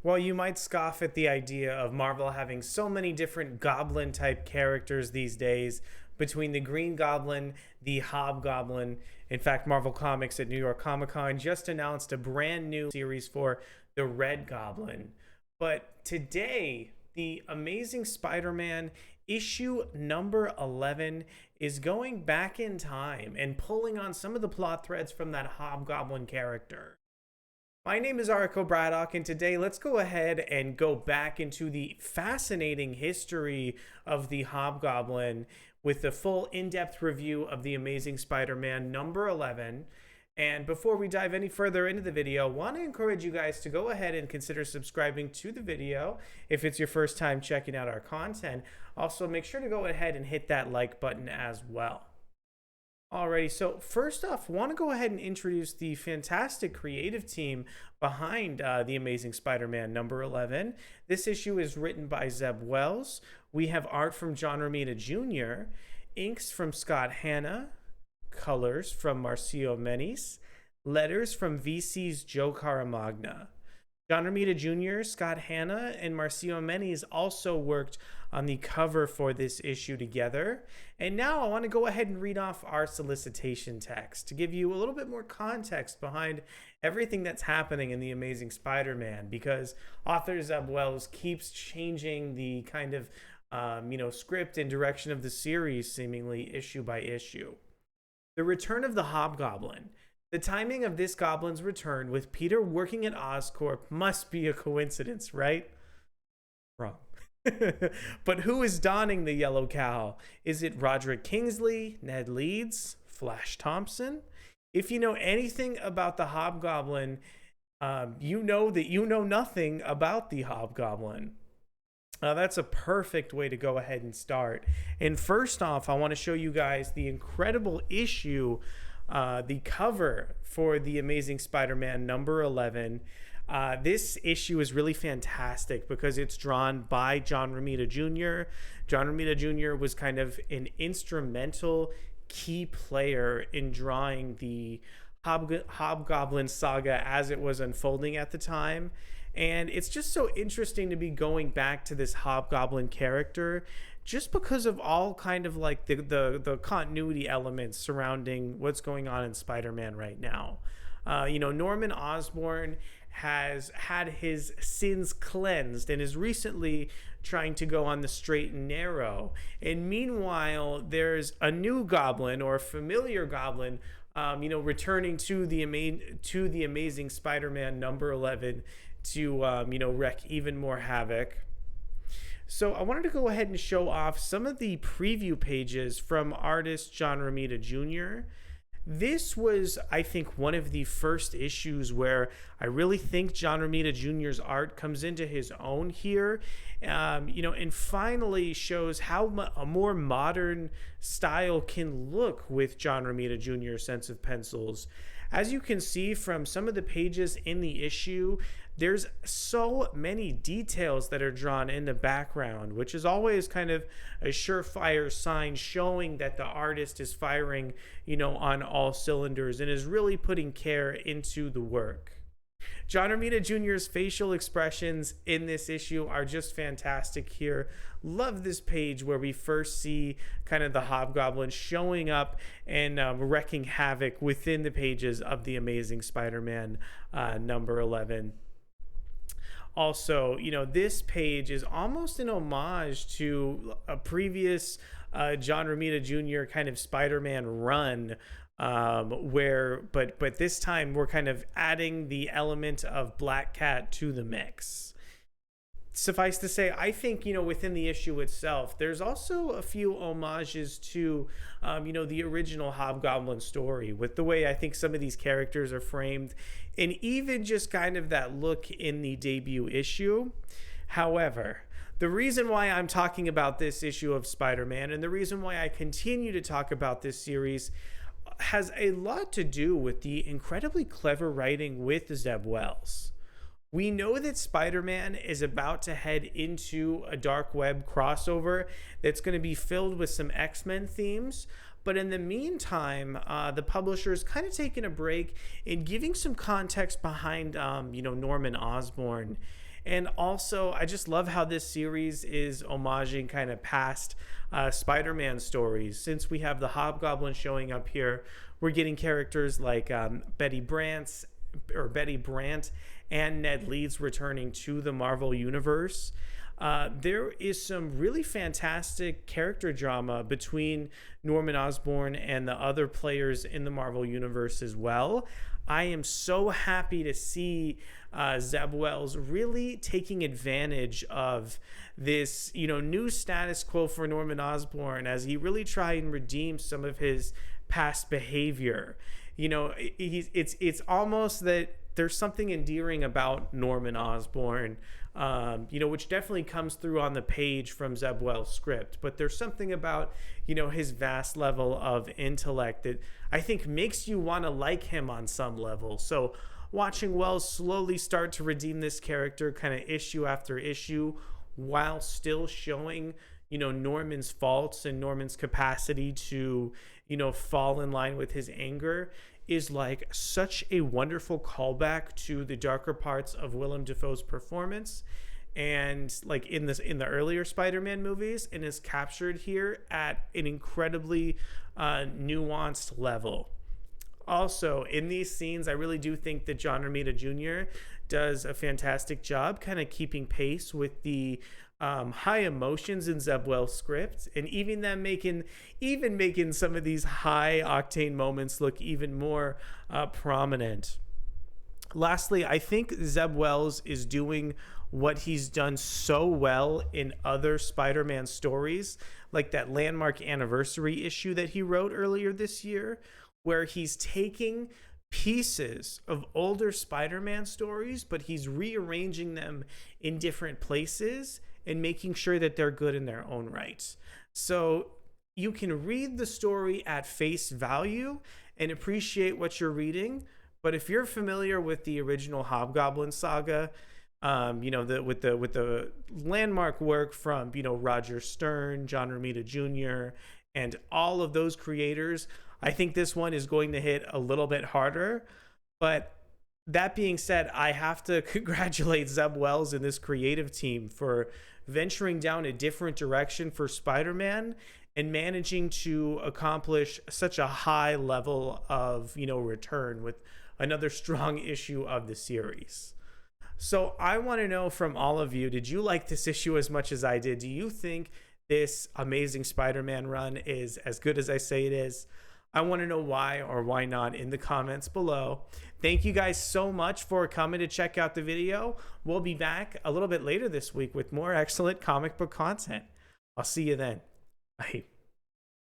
While you might scoff at the idea of Marvel having so many different goblin type characters these days, between the Green Goblin, the Hobgoblin, in fact, Marvel Comics at New York Comic Con just announced a brand new series for the Red Goblin. But today, the Amazing Spider Man issue number 11 is going back in time and pulling on some of the plot threads from that Hobgoblin character. My name is Arco Braddock, and today let's go ahead and go back into the fascinating history of the Hobgoblin with the full in-depth review of the Amazing Spider-Man number 11. And before we dive any further into the video, I want to encourage you guys to go ahead and consider subscribing to the video if it's your first time checking out our content. Also, make sure to go ahead and hit that like button as well. Alrighty, so first off, I want to go ahead and introduce the fantastic creative team behind the Amazing Spider-Man number 11. This issue is written by Zeb Wells. We have art from John Romita Jr., inks from Scott Hanna, colors from Marcio Menyz, letters from VC's Joe Caramagna. John Romita Jr., Scott Hanna, and Marcio Menyz also worked on the cover for this issue together. And now I want to go ahead and read off our solicitation text to give you a little bit more context behind everything that's happening in The Amazing Spider-Man, because author Zeb Wells keeps changing the kind of script and direction of the series seemingly issue by issue. The return of the Hobgoblin. The timing of this goblin's return with Peter working at Oscorp must be a coincidence, right? Wrong. But who is donning the yellow cowl? Is it Roderick Kingsley, Ned Leeds, Flash Thompson? If you know anything about the Hobgoblin, you know that you know nothing about the Hobgoblin. That's a perfect way to go ahead and start. And first off, I want to show you guys the incredible issue, the cover for the Amazing Spider-Man number 11. This issue is really fantastic because it's drawn by John Romita Jr. John Romita Jr. was kind of an instrumental key player in drawing the Hobgoblin saga as it was unfolding at the time. And it's just so interesting to be going back to this Hobgoblin character just because of all kind of like the continuity elements surrounding what's going on in Spider-Man right now. Norman Osborn has had his sins cleansed and is recently trying to go on the straight and narrow. And meanwhile, there's a new goblin or a familiar goblin, returning to the Amazing Spider-Man number 11 to wreak even more havoc. So I wanted to go ahead and show off some of the preview pages from artist John Romita Jr. This was, I think, one of the first issues where I really think John Romita Jr.'s art comes into his own here, and finally shows how a more modern style can look with John Romita Jr.'s sense of pencils. As you can see from some of the pages in the issue, there's so many details that are drawn in the background, which is always kind of a surefire sign showing that the artist is firing, on all cylinders and is really putting care into the work. John Romita Jr.'s facial expressions in this issue are just fantastic here. Love this page where we first see kind of the Hobgoblin showing up and wreaking havoc within the pages of the Amazing Spider-Man number 11. Also, this page is almost an homage to a previous John Romita Jr. kind of Spider-Man run, but this time we're kind of adding the element of Black Cat to the mix. Suffice to say, I think, within the issue itself, there's also a few homages to, the original Hobgoblin story with the way I think some of these characters are framed and even just kind of that look in the debut issue. However, the reason why I'm talking about this issue of Spider-Man and the reason why I continue to talk about this series has a lot to do with the incredibly clever writing with Zeb Wells. We know that Spider-Man is about to head into a dark web crossover that's going to be filled with some X-Men themes, But in the meantime, the publisher's kind of taking a break and giving some context behind, Norman Osborn. And also, I just love how this series is homaging kind of past Spider-Man stories. Since we have the Hobgoblin showing up here, we're getting characters like Betty Brant and Ned Leeds returning to the Marvel Universe. There is some really fantastic character drama between Norman Osborn and the other players in the Marvel Universe as well. I am so happy to see Zeb Wells really taking advantage of this, new status quo for Norman Osborn as he really tried and redeem some of his past behavior. It's almost that there's something endearing about Norman Osborn, which definitely comes through on the page from Zeb Wells' script. But there's something about, his vast level of intellect that I think makes you want to like him on some level. So watching Wells slowly start to redeem this character kind of issue after issue while still showing, Norman's faults and Norman's capacity to, fall in line with his anger is like such a wonderful callback to the darker parts of Willem Dafoe's performance and like in the earlier Spider-Man movies, and is captured here at an incredibly nuanced level. Also, in these scenes, I really do think that John Romita Jr. does a fantastic job kind of keeping pace with the high emotions in Zeb Wells' script, and even making some of these high octane moments look even more prominent. Lastly, I think Zeb Wells is doing what he's done so well in other Spider-Man stories, like that landmark anniversary issue that he wrote earlier this year, where he's taking pieces of older Spider-Man stories, but he's rearranging them in different places and making sure that they're good in their own right. So you can read the story at face value and appreciate what you're reading. But if you're familiar with the original Hobgoblin saga, with the landmark work from, Roger Stern, John Romita Jr., and all of those creators, I think this one is going to hit a little bit harder. But that being said, I have to congratulate Zeb Wells and this creative team for venturing down a different direction for Spider-Man and managing to accomplish such a high level of, return with another strong issue of the series. So I want to know from all of you, did you like this issue as much as I did? Do you think this Amazing Spider-Man run is as good as I say it is? I want to know why or why not in the comments below. Thank you guys so much for coming to check out the video. We'll be back a little bit later this week with more excellent comic book content. I'll see you then. Bye.